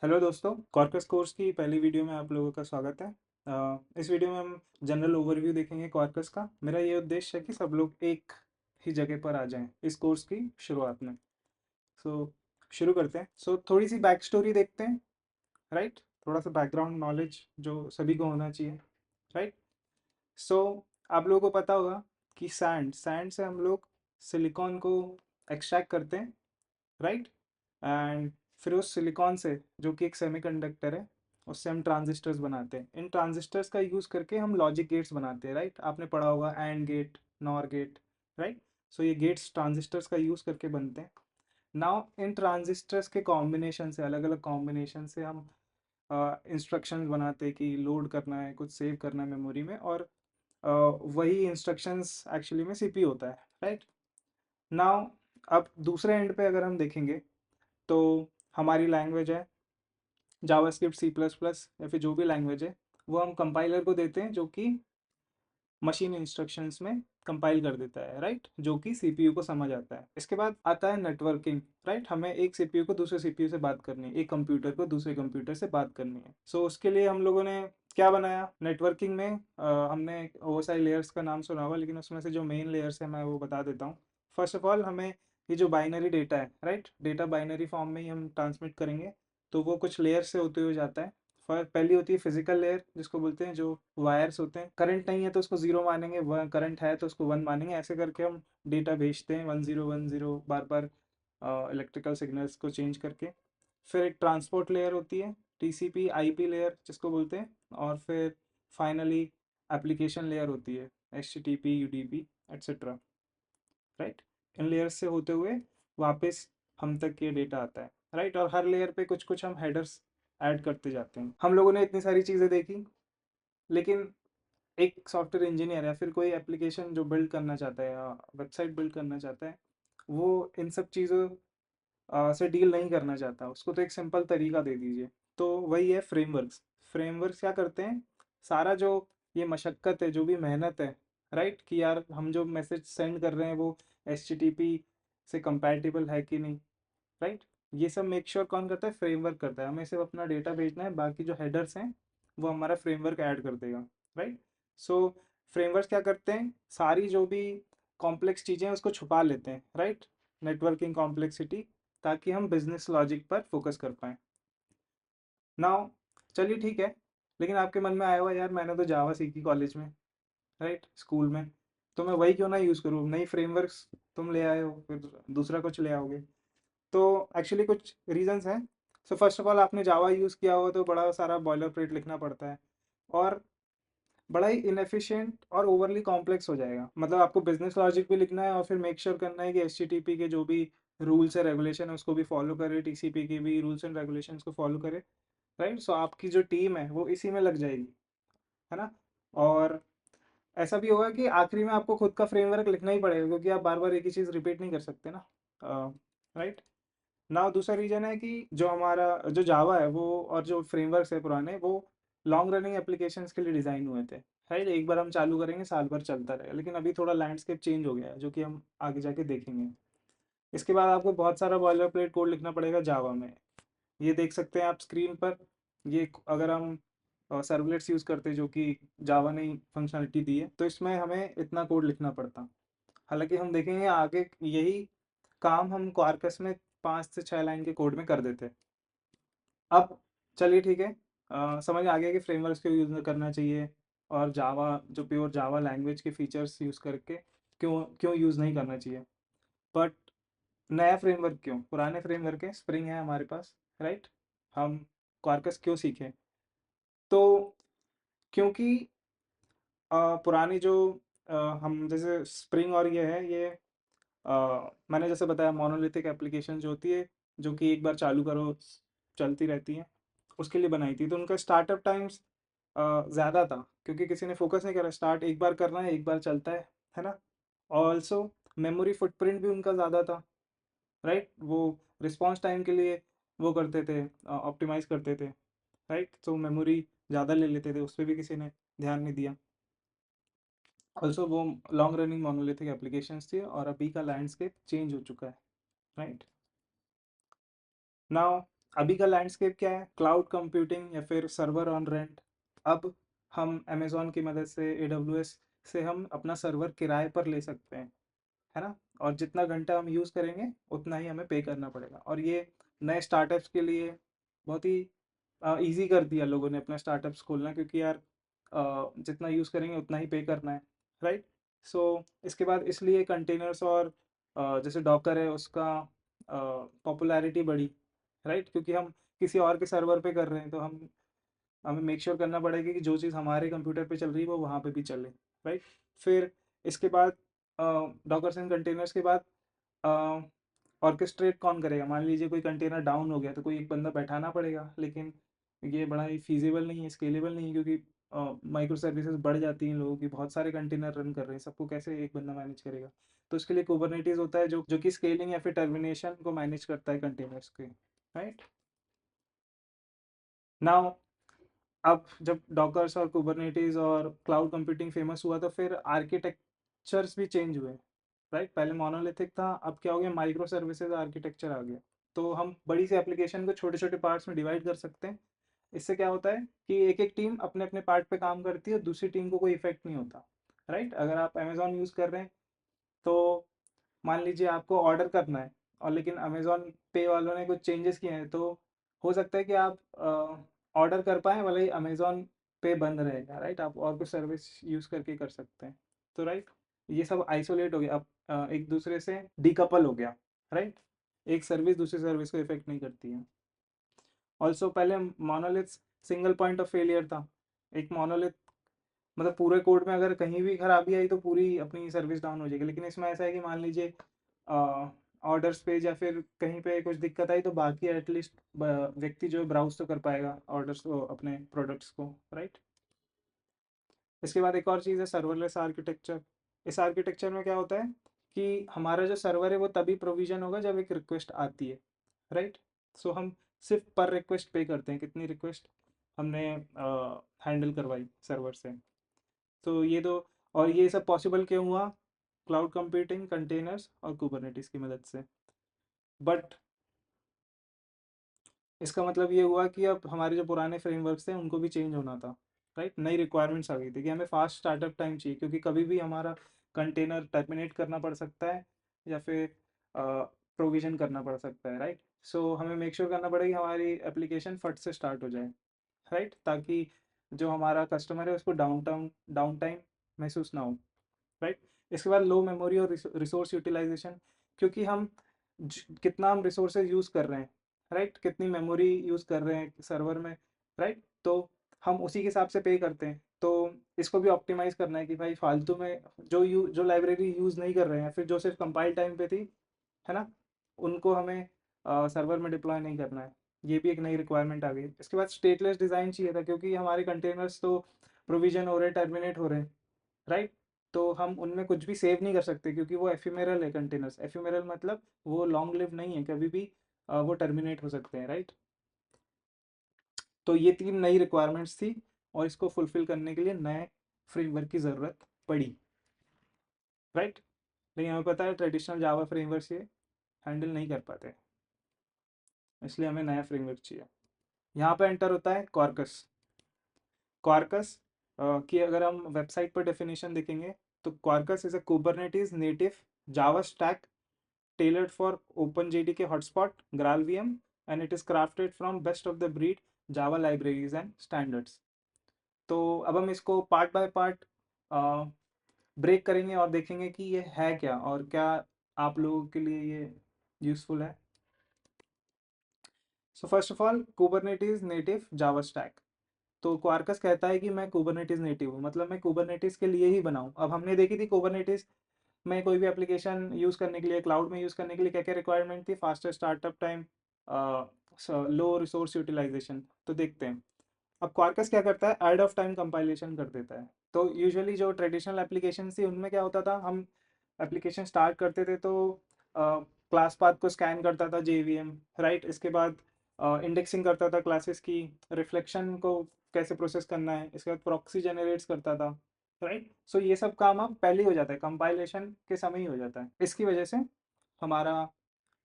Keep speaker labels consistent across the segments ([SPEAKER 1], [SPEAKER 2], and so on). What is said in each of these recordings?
[SPEAKER 1] Hello दोस्तों, कॉर्कस course की पहली वीडियो में आप लोगों का स्वागत है। इस वीडियो में हम जनरल ओवरव्यू देखेंगे कॉर्कस का। मेरा ये उद्देश्य है कि सब लोग एक ही जगह पर आ जाएं इस कोर्स की शुरुआत में। सो शुरू करते हैं। थोड़ी सी बैक स्टोरी देखते हैं, राइट। थोड़ा सा बैकग्राउंड नॉलेज जो सभी को होना चाहिए, राइट। सो आप लोगों को पता होगा कि सैंड सैंड से हम लोग सिलिकॉन को एक्सट्रैक्ट करते हैं, राइट। एंड फिर उस सिलिकॉन से, जो कि एक सेमीकंडक्टर है, उससे हम ट्रांजिस्टर्स बनाते हैं। इन ट्रांजिस्टर्स का यूज़ करके हम लॉजिक गेट्स बनाते हैं, राइट। आपने पढ़ा होगा AND gate, NOR gate, right. So ये गेट्स ट्रांजिस्टर्स का यूज़ करके बनते हैं। नाउ इन ट्रांजिस्टर्स के कॉम्बिनेशन से, अलग अलग कॉम्बिनेशन से हम इंस्ट्रक्शंस बनाते हैं कि लोड करना है, कुछ सेव करना है मेमोरी में, और वही इंस्ट्रक्शंस एक्चुअली में सीपीयू होता है, राइट। नाउ अब दूसरे एंड पे अगर हम देखेंगे तो हमारी लैंग्वेज है जावास्क्रिप्ट, सी प्लस प्लस, या फिर जो भी लैंग्वेज है, वो हम कंपाइलर को देते हैं, जो कि मशीन इंस्ट्रक्शंस में कंपाइल कर देता है, राइट, जो कि सीपीयू को समझ आता है। इसके बाद आता है नेटवर्किंग, राइट। हमें एक सीपीयू को दूसरे सीपीयू से बात करनी है, एक कंप्यूटर को दूसरे कंप्यूटर से बात करनी है। उसके लिए हम लोगों ने क्या बनाया नेटवर्किंग में, हमने बहुत सारे लेयर्स का नाम सुना होगा, लेकिन उसमें से जो मेन लेयर्स है मैं वो बता देता हूँ। फर्स्ट ऑफ ऑल, हमें ये जो बाइनरी डेटा है, राइट, डेटा बाइनरी फॉर्म में ही हम ट्रांसमिट करेंगे, तो वो कुछ लेयर से होते हुए जाता है। पहली होती है फिजिकल लेयर, जिसको बोलते हैं, जो वायर्स होते हैं। करंट नहीं है तो उसको जीरो मानेंगे, करंट है तो उसको वन मानेंगे, ऐसे करके हम डेटा भेजते हैं 1010, बार बार इलेक्ट्रिकल सिग्नल्स को चेंज करके। फिर एक ट्रांसपोर्ट लेयर होती है, टीसीपी आईपी लेयर जिसको बोलते हैं। और फिर फाइनली एप्लीकेशन लेयर होती है, एचटीटीपी, यूडीपी, एट्सेट्रा, राइट। इन लेयर्स से होते हुए वापस हम तक ये डेटा आता है, राइट। और हर लेयर पे कुछ कुछ हम हेडर्स ऐड करते जाते हैं। हम लोगों ने इतनी सारी चीज़ें देखी, लेकिन एक सॉफ्टवेयर इंजीनियर या फिर कोई एप्लीकेशन जो बिल्ड करना चाहता है या वेबसाइट बिल्ड करना चाहता है, वो इन सब चीज़ों से डील नहीं करना चाहता। उसको तो एक सिंपल तरीका दे दीजिए। तो वही है फ्रेमवर्क्स। फ्रेमवर्क्स क्या करते हैं, सारा जो ये मशक्क़त है, जो भी मेहनत है, राइट, कि यार हम जो मैसेज सेंड कर रहे हैं वो एचटीटीपी से कंपैटिबल है कि नहीं, राइट, ये सब मेक श्योर कौन करता है, फ्रेमवर्क करता है। हमें सिर्फ अपना डेटा भेजना है, बाकी जो हेडर्स हैं वो हमारा फ्रेमवर्क ऐड कर देगा, राइट। सो फ्रेमवर्क क्या करते हैं, सारी जो भी कॉम्प्लेक्स चीज़ें हैं उसको छुपा लेते हैं, राइट, नेटवर्किंग कॉम्प्लेक्सिटी, ताकि हम बिजनेस लॉजिक पर फोकस कर पाएँ। नाउ चलिए ठीक है, लेकिन आपके मन में आया हुआ, यार मैंने तो जावा सीखी कॉलेज में, राइट, स्कूल में, तो मैं वही क्यों ना यूज़ करूँ। नई फ्रेमवर्क्स तुम ले आए हो, फिर दूसरा कुछ ले आओगे। तो एक्चुअली कुछ रीजंस हैं। फर्स्ट ऑफ ऑल, आपने जावा यूज़ किया हो तो बड़ा सारा बॉयलर प्लेट लिखना पड़ता है, और बड़ा ही इनएफिशिएंट और ओवरली कॉम्प्लेक्स हो जाएगा। मतलब आपको बिजनेस लॉजिक भी लिखना है, और फिर मेक श्योर करना है कि एचटीटीपी के जो भी रूल्स है, रेगुलेशन है, उसको भी फॉलो करे, टीसीपी की भी रूल्स एंड रेगुलेशंस को फॉलो करे, राइट। आपकी जो टीम है वो इसी में लग जाएगी, है ना। और ऐसा भी होगा कि आखिरी में आपको खुद का फ्रेमवर्क लिखना ही पड़ेगा, क्योंकि आप बार बार एक ही चीज़ रिपीट नहीं कर सकते ना, राइट। ना दूसरा रीजन है कि जो हमारा जो जावा है वो, और जो फ्रेमवर्क्स है पुराने, वो लॉन्ग रनिंग एप्लीकेशंस के लिए डिज़ाइन हुए थे, राइट। एक बार हम चालू करेंगे, साल भर चलता रहेगा। लेकिन अभी थोड़ा लैंडस्केप चेंज हो गया है, जो कि हम आगे जाके देखेंगे। इसके बाद आपको बहुत सारा बॉयलर प्लेट कोड लिखना पड़ेगा जावा में। ये देख सकते हैं आप स्क्रीन पर। ये अगर हम सर्वलेट्स यूज़ करते, जो कि जावा ने फंक्शनलिटी दी है, तो इसमें हमें इतना कोड लिखना पड़ता। हालांकि हम देखेंगे आगे यही काम हम क्वार्कस में 5 से 6 लाइन के कोड में कर देते। अब चलिए ठीक है, समझ आ गया कि फ्रेमवर्क्स क्यों यूज़ करना चाहिए, और जावा, जो प्योर जावा लैंग्वेज के फीचर्स यूज़ करके क्यों क्यों यूज़ नहीं करना चाहिए। बट नया फ्रेमवर्क क्यों, पुराने फ्रेमवर्क है, स्प्रिंग है हमारे पास, राइट। हम क्वार्कस क्यों सीखें, तो क्योंकि पुरानी जो हम जैसे स्प्रिंग और ये है, ये मैंने जैसे बताया, मोनोलिथिक एप्लीकेशन जो होती है, जो कि एक बार चालू करो चलती रहती है, उसके लिए बनाई थी। तो उनका स्टार्टअप टाइम्स ज़्यादा था, क्योंकि किसी ने फोकस नहीं करा, स्टार्ट एक बार करना है, एक बार चलता है ना। ऑल्सो मेमोरी फुटप्रिंट भी उनका ज़्यादा था, राइट। वो रिस्पॉन्स टाइम के लिए वो करते थे, ऑप्टिमाइज करते थे, राइट। तो मेमोरी ज़्यादा ले लेते थे, उस पर भी किसी ने ध्यान नहीं दिया। ऑल्सो वो लॉन्ग रनिंग मोनोलिथिक एप्लीकेशंस थी, और अभी का लैंडस्केप चेंज हो चुका है, राइट। नाउ अभी का लैंडस्केप क्या है, क्लाउड कंप्यूटिंग या फिर सर्वर ऑन रेंट। अब हम अमेजोन की मदद से, AWS से हम अपना सर्वर किराए पर ले सकते हैं, है ना। और जितना घंटा हम यूज़ करेंगे उतना ही हमें पे करना पड़ेगा। और ये नए स्टार्टअप्स के लिए बहुत ही ईजी कर दिया लोगों ने अपना स्टार्टअप्स खोलना, क्योंकि यार जितना यूज़ करेंगे उतना ही पे करना है, राइट। सो इसके बाद इसलिए कंटेनर्स और जैसे डॉकर है उसका पॉपुलैरिटी बढ़ी, राइट। क्योंकि हम किसी और के सर्वर पे कर रहे हैं तो हमें मेक श्योर करना पड़ेगा कि जो चीज़ हमारे कंप्यूटर पे चल रही है वो वहाँ पे भी चले, राइट। फिर इसके बाद डॉकर्स एंड कंटेनर्स के बाद ऑर्केस्ट्रेट कौन करेगा। मान लीजिए कोई कंटेनर डाउन हो गया तो कोई एक बंदा बैठाना पड़ेगा, लेकिन ये बड़ा ही फीजिबल नहीं है, स्केलेबल नहीं है, क्योंकि माइक्रो सर्विसेज बढ़ जाती हैं लोगों की, बहुत सारे कंटेनर रन कर रहे हैं, सबको कैसे एक बंदा मैनेज करेगा। तो इसके लिए कुबरनेटीज होता है जो कि स्केलिंग या फिर टर्मिनेशन को मैनेज करता है कंटेनर्स के, राइट। नाउ अब जब डॉकर्स और कुबरनेटीज और क्लाउड कंप्यूटिंग फेमस हुआ तो फिर आर्किटेक्चर्स भी चेंज हुए, राइट। पहले मोनोलिथिक था, अब क्या हो गया, माइक्रो सर्विसेज आर्किटेक्चर आ गया। तो हम बड़ी सी एप्लीकेशन को छोटे छोटे पार्ट्स में डिवाइड कर सकते हैं। इससे क्या होता है कि एक एक टीम अपने अपने पार्ट पे काम करती है, दूसरी टीम को कोई इफेक्ट नहीं होता, राइट। अगर आप अमेजोन यूज़ कर रहे हैं तो मान लीजिए आपको ऑर्डर करना है, और लेकिन अमेजोन पे वालों ने कुछ चेंजेस किए हैं, तो हो सकता है कि आप ऑर्डर कर पाएँ, भले ही अमेजोन पे बंद रहेगा, राइट। आप और कुछ सर्विस यूज़ करके कर सकते हैं। तो राइट, ये सब आइसोलेट हो गया, अब एक दूसरे से डीकपल हो गया, राइट। एक सर्विस दूसरी सर्विस को इफेक्ट नहीं करती है। ऑल्सो पहले monolith single point of failure था। एक मोनोलिथ मतलब पूरे कोड में अगर कहीं भी खराबी आई तो पूरी अपनी सर्विस डाउन हो जाएगी, लेकिन इसमें ऐसा है कि मान लीजिए ऑर्डर्स पेज या फिर कहीं पे कुछ दिक्कत आई तो बाकी एटलीस्ट व्यक्ति जो ब्राउज तो कर पाएगा ऑर्डर्स को, अपने प्रोडक्ट्स को, राइट। इसके बाद एक और चीज़ है सर्वरलेस आर्किटेक्चर। इस आर्किटेक्चर में क्या होता है कि हमारा जो सर्वर है वो तभी प्रोविजन होगा जब एक रिक्वेस्ट आती है, राइट। सो हम सिर्फ पर रिक्वेस्ट पे करते हैं, कितनी रिक्वेस्ट हमने हैंडल करवाई सर्वर से। तो ये दो, और ये सब पॉसिबल क्यों हुआ, क्लाउड कंप्यूटिंग, कंटेनर्स और कुबरनेटिस की मदद से। बट इसका मतलब ये हुआ कि अब हमारे जो पुराने फ्रेमवर्क्स थे उनको भी चेंज होना था, राइट। नई रिक्वायरमेंट्स आ गई थी कि हमें फास्ट स्टार्टअप टाइम चाहिए, क्योंकि कभी भी हमारा कंटेनर टर्मिनेट करना पड़ सकता है या फिर प्रोविजन करना पड़ सकता है, राइट। सो हमें मेक श्योर करना पड़ेगा कि हमारी एप्लीकेशन फट से स्टार्ट हो जाए, राइट, ताकि जो हमारा कस्टमर है उसको डाउन टाइम महसूस ना हो, राइट। इसके बाद लो मेमोरी और रिसोर्स यूटिलाइजेशन, क्योंकि कितना हम रिसोर्सेज यूज़ कर रहे हैं, राइट, कितनी मेमोरी यूज़ कर रहे हैं सर्वर में, राइट। तो हम उसी के हिसाब से पे करते हैं। तो इसको भी ऑप्टिमाइज़ करना है कि भाई फालतू में जो लाइब्रेरी यूज़ नहीं कर रहे हैं, फिर जो सिर्फ कंपाइल टाइम पे थी, है ना, उनको हमें सर्वर में डिप्लॉय नहीं करना है। ये भी एक नई रिक्वायरमेंट आ गई। इसके बाद स्टेटलेस डिज़ाइन चाहिए था, क्योंकि हमारे कंटेनर्स तो प्रोविजन हो रहे हैं, टर्मिनेट हो रहे हैं, राइट। तो हम उनमें कुछ भी सेव नहीं कर सकते, क्योंकि वो एफिमेरल है। कंटेनर्स एफिमेरल मतलब वो लॉन्ग लिव नहीं है, कभी भी वो टर्मिनेट हो सकते हैं, राइट। तो ये तीन नई रिक्वायरमेंट्स थी, और इसको फुलफिल करने के लिए नए फ्रेमवर्क की ज़रूरत पड़ी, राइट। लेकिन हमें पता है ट्रेडिशनल जावा फ्रेमवर्क ये हैंडल नहीं कर पाते, इसलिए हमें नया फ्रेमवर्क चाहिए। यहाँ पे एंटर होता है कॉर्कस। क्वार्कस की अगर हम वेबसाइट पर डेफिनेशन देखेंगे तो Quarkus is a Kubernetes native Java stack tailored for OpenJDK hotspot, GraalVM, and it is crafted from best of the breed Java libraries and standards. तो अब हम इसको पार्ट बाय पार्ट ब्रेक करेंगे और देखेंगे कि ये है क्या और क्या आप लोगों के लिए ये यूज़फुल है। So first of all, Kubernetes native Java stack. तो क्वार्कस कहता है कि मैं कुबरनेटिस नेटिव हूँ, मतलब मैं कुबरनेटिस के लिए ही बनाऊँ। अब हमने देखी थी कुबरनेटिस में कोई भी एप्लीकेशन यूज़ करने के लिए, क्लाउड में यूज़ करने के लिए क्या क्या रिक्वायरमेंट थी, फास्टर स्टार्टअप टाइम, लो रिसोर्स यूटिलाइजेशन। तो देखते हैं अब क्वार्कस क्या करता है, ऐड ऑफ टाइम कंपाइलेशन कर देता है। तो यूजुअली जो ट्रेडिशनल एप्लीकेशन थी उनमें क्या होता था, हम एप्लीकेशन स्टार्ट करते थे तो क्लास पाथ को स्कैन करता था JVM, राइट। इसके बाद इंडेक्सिंग करता था क्लासेस की, रिफ्लेक्शन को कैसे प्रोसेस करना है, इसके बाद प्रॉक्सी जनरेट्स करता था, राइट। सो ये सब काम अब पहले ही हो जाता है, कंपाइलेशन के समय ही हो जाता है। इसकी वजह से हमारा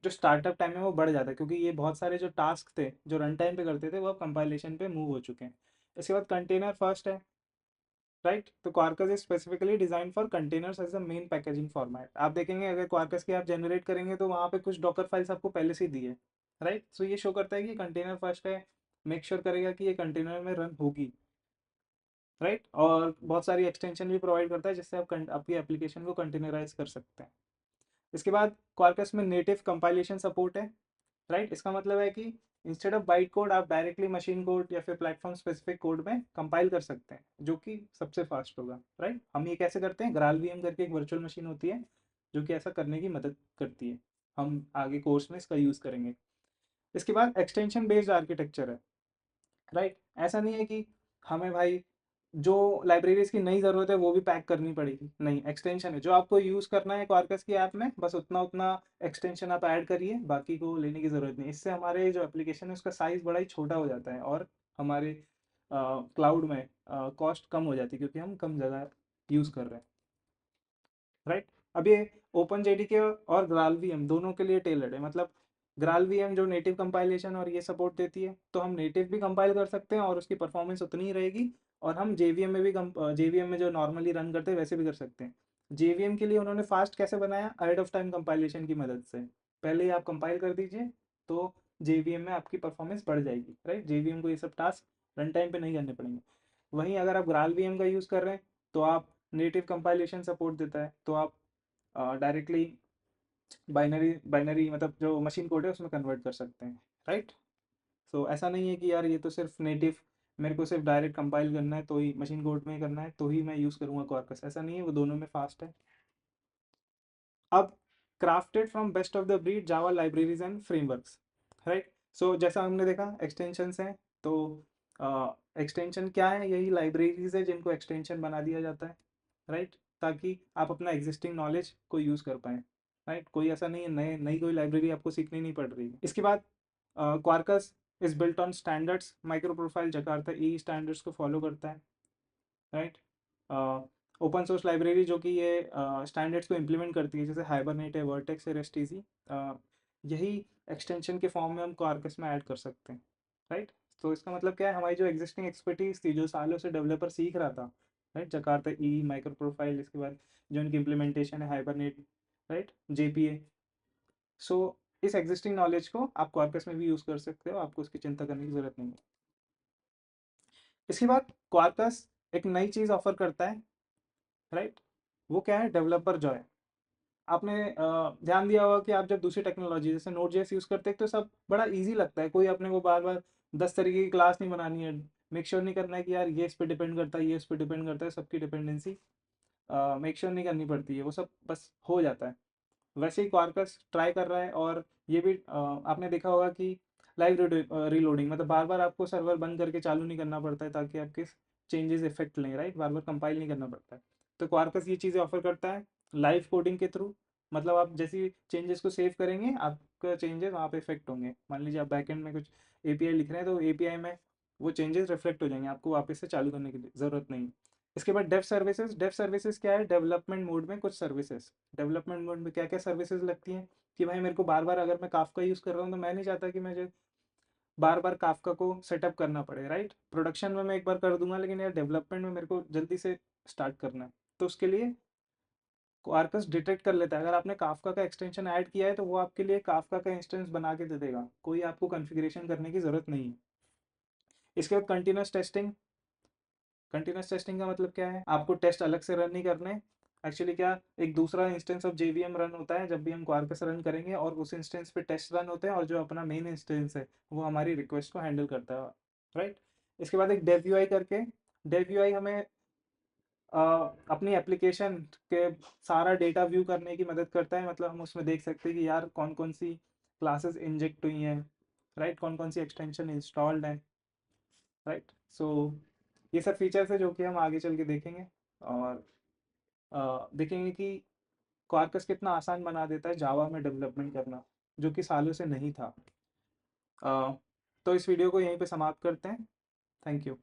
[SPEAKER 1] जो स्टार्टअप टाइम है वो बढ़ जाता है, क्योंकि ये बहुत सारे जो टास्क थे जो रन टाइम पे करते थे वो अब कंपाइलेशन पे मूव हो चुके हैं। इसके बाद कंटेनर फर्स्ट है, राइट। तो Quarkus is specifically design for containers as a main packaging format. आप देखेंगे अगर क्वार्कस की आप जनरेट करेंगे तो वहाँ पे कुछ डॉकर फाइल्स आपको पहले से ही दी है, राइट। सो ये शो करता है कि कंटेनर फर्स्ट है, मेक श्योर करेगा कि ये कंटेनर में रन होगी, राइट। और बहुत सारी एक्सटेंशन भी प्रोवाइड करता है जिससे आप आपकी एप्लीकेशन को कंटेनराइज कर सकते हैं। इसके बाद क्वार्कस में नेटिव कंपाइलेशन सपोर्ट है, राइट। इसका मतलब है कि इंस्टेड ऑफ बाइट कोड आप डायरेक्टली मशीन कोड या फिर प्लेटफॉर्म स्पेसिफिक कोड में कंपाइल कर सकते हैं, जो कि सबसे फास्ट होगा, राइट। हम ये कैसे करते हैं, ग्राल वीएम करके एक वर्चुअल मशीन होती है जो कि ऐसा करने की मदद करती है। हम आगे कोर्स में इसका यूज़ करेंगे। इसके बाद एक्सटेंशन बेस्ड आर्किटेक्चर है, राइट। ऐसा नहीं है कि हमें भाई जो लाइब्रेरीज की नई ज़रूरत है वो भी पैक करनी पड़ेगी, नहीं। एक्सटेंशन है जो आपको यूज़ करना है क्वार्कस की ऐप में, बस उतना उतना एक्सटेंशन आप ऐड करिए, बाकी को लेने की ज़रूरत नहीं। इससे हमारे जो एप्लीकेशन है उसका साइज़ बड़ा ही छोटा हो जाता है और हमारे क्लाउड में कॉस्ट कम हो जाती है, क्योंकि हम कम जगह यूज़ कर रहे हैं, राइट। अब ये ओपन जेडी के और ग्राल वीएम दोनों के लिए टेलर्ड है। मतलब ग्राल वीएम जो नेटिव कंपाइलेशन और ये सपोर्ट देती है, तो हम नेटिव भी कंपाइल कर सकते हैं और उसकी परफॉर्मेंस उतनी ही रहेगी। और हम जेवीएम में भी जेवीएम में जो नॉर्मली रन करते हैं वैसे भी कर सकते हैं। जेवीएम के लिए उन्होंने फास्ट कैसे बनाया, अहेड ऑफ टाइम कंपाइलेशन की मदद से। पहले ही आप कंपाइल कर दीजिए तो जेवीएम में आपकी परफॉर्मेंस बढ़ जाएगी, राइट। जेवीएम को ये सब टास्क रन टाइम पे नहीं करने पड़ेंगे। वहीं अगर आप ग्राल वीएम का यूज़ कर रहे हैं तो आप नेटिव कंपाइलेशन सपोर्ट देता है, तो आप डायरेक्टली बाइनरी बाइनरी मतलब जो मशीन कोड है उसमें कन्वर्ट कर सकते हैं, राइट। सो ऐसा नहीं है कि यार ये तो सिर्फ नेटिव, मेरे को सिर्फ डायरेक्ट कंपाइल करना है तो ही मशीन कोड में करना है तो ही मैं यूज़ करूँगा कॉर्पस, ऐसा नहीं है, वो दोनों में फास्ट है। अब crafted from best of the breed Java libraries and frameworks, right. So जैसा हमने देखा एक्सटेंशंस हैं, तो एक्सटेंशन क्या है, यही लाइब्रेरीज है जिनको एक्सटेंशन बना दिया जाता है, राइट। ताकि आप अपना एग्जिस्टिंग नॉलेज को यूज़ कर पाएँ, राइट। कोई ऐसा नहीं है नई कोई लाइब्रेरी आपको सीखनी नहीं पड़ रही। इसके बाद क्वार्कस is built on standards, micro profile Jakarta E standards को फॉलो करता है, राइट। ओपन सोर्स लाइब्रेरी जो कि ये स्टैंडर्ड्स को इम्प्लीमेंट करती है, जैसे हाइबरनेट है, वर्टेक्स है, रेस्ट इजी, यही एक्सटेंशन के फॉर्म में हम क्वार्कस में ऐड कर सकते हैं, राइट। तो इसका मतलब क्या है, हमारी जो एग्जिस्टिंग एक्सपर्टीज थी जो सालों से डेवलपर सीख रहा था, राइट, जकार्ता ई माइक्रो प्रोफाइल, इसके बाद जो इनकी इम्प्लीमेंटेशन है हाइबरनेट, राइट, जेपीए। सो इस एग्जिस्टिंग नॉलेज को आप क्वार्कस में भी यूज़ कर सकते हो, आपको उसकी चिंता करने की ज़रूरत नहीं है। इसके बाद क्वार्कस एक नई चीज़ ऑफर करता है, राइट। वो क्या है, डेवलपर जॉय। आपने ध्यान दिया होगा कि आप जब दूसरी टेक्नोलॉजी जैसे नोड जेएस यूज़ करते हैं तो सब बड़ा इजी लगता है, कोई अपने को बार बार 10 तरीके की क्लास नहीं बनानी है, मेक श्योर नहीं करना है कि यार ये इस पे डिपेंड करता है, ये इस पे डिपेंड करता है, सबकी डिपेंडेंसी मेक श्योर नहीं करनी पड़ती है, वो सब बस हो जाता है। वैसे ही क्वार्कस ट्राई कर रहा है, और ये भी आपने देखा होगा कि लाइव रीलोडिंग, मतलब बार बार आपको सर्वर बंद करके चालू नहीं करना पड़ता है ताकि आपके चेंजेस इफेक्ट लें, राइट, बार बार कंपाइल नहीं करना पड़ता है। तो क्वार्कस ये चीज़ें ऑफर करता है लाइव कोडिंग के थ्रू। मतलब आप जैसी चेंजेस को सेव करेंगे आपका चेंजेस वहाँ पे इफेक्ट होंगे। मान लीजिए आप बैकएंड में कुछ एपीआई लिख रहे हैं तो एपीआई में वो चेंजेस रिफ्लेक्ट हो जाएंगे, आपको वापस से चालू करने की ज़रूरत नहीं। इसके बाद डेव सर्विसेज क्या है, डेवलपमेंट मोड में कुछ सर्विसेज। डेवलपमेंट मोड में क्या क्या सर्विसेज लगती हैं कि भाई मेरे को बार बार, अगर मैं काफका यूज़ कर रहा हूँ तो मैं नहीं चाहता कि मुझे बार बार काफका को सेटअप करना पड़े, राइट। प्रोडक्शन में मैं एक बार कर दूंगा लेकिन यार डेवलपमेंट में मेरे को जल्दी से स्टार्ट करना है, तो उसके लिए क्वार्कस डिटेक्ट कर लेता है। अगर आपने काफका का एक्सटेंशन ऐड किया है तो वो आपके लिए काफका का इंस्टेंस बना के दे देगा, कोई आपको कॉन्फ़िगरेशन करने की ज़रूरत नहीं है। इसके बाद कंटिन्यूस टेस्टिंग। कंटिन्यूस टेस्टिंग का मतलब क्या है, आपको टेस्ट अलग से रन नहीं करने। एक्चुअली क्या, एक दूसरा इंस्टेंस ऑफ जेवीएम रन होता है जब भी हम क्वार्कस रन करेंगे, और उस इंस्टेंस पे टेस्ट रन होते हैं, और जो अपना मेन इंस्टेंस है वो हमारी रिक्वेस्ट को हैंडल करता है, राइट। इसके बाद एक डेव यूआई करके, डेव यूआई हमें अ, अपनी एप्लीकेशन के सारा डेटा व्यू करने की मदद करता है। मतलब हम उसमें देख सकते हैं कि यार कौन कौन सी क्लासेस इंजेक्ट हुई हैं, राइट, कौन कौन सी एक्सटेंशन इंस्टॉल्ड है, राइट। सो ये सब फीचर्स है जो कि हम आगे चल के देखेंगे, और देखेंगे कि क्वार्कस कितना आसान बना देता है जावा में डेवलपमेंट करना, जो कि सालों से नहीं था। अ, तो इस वीडियो को यहीं पे समाप्त करते हैं। Thank you.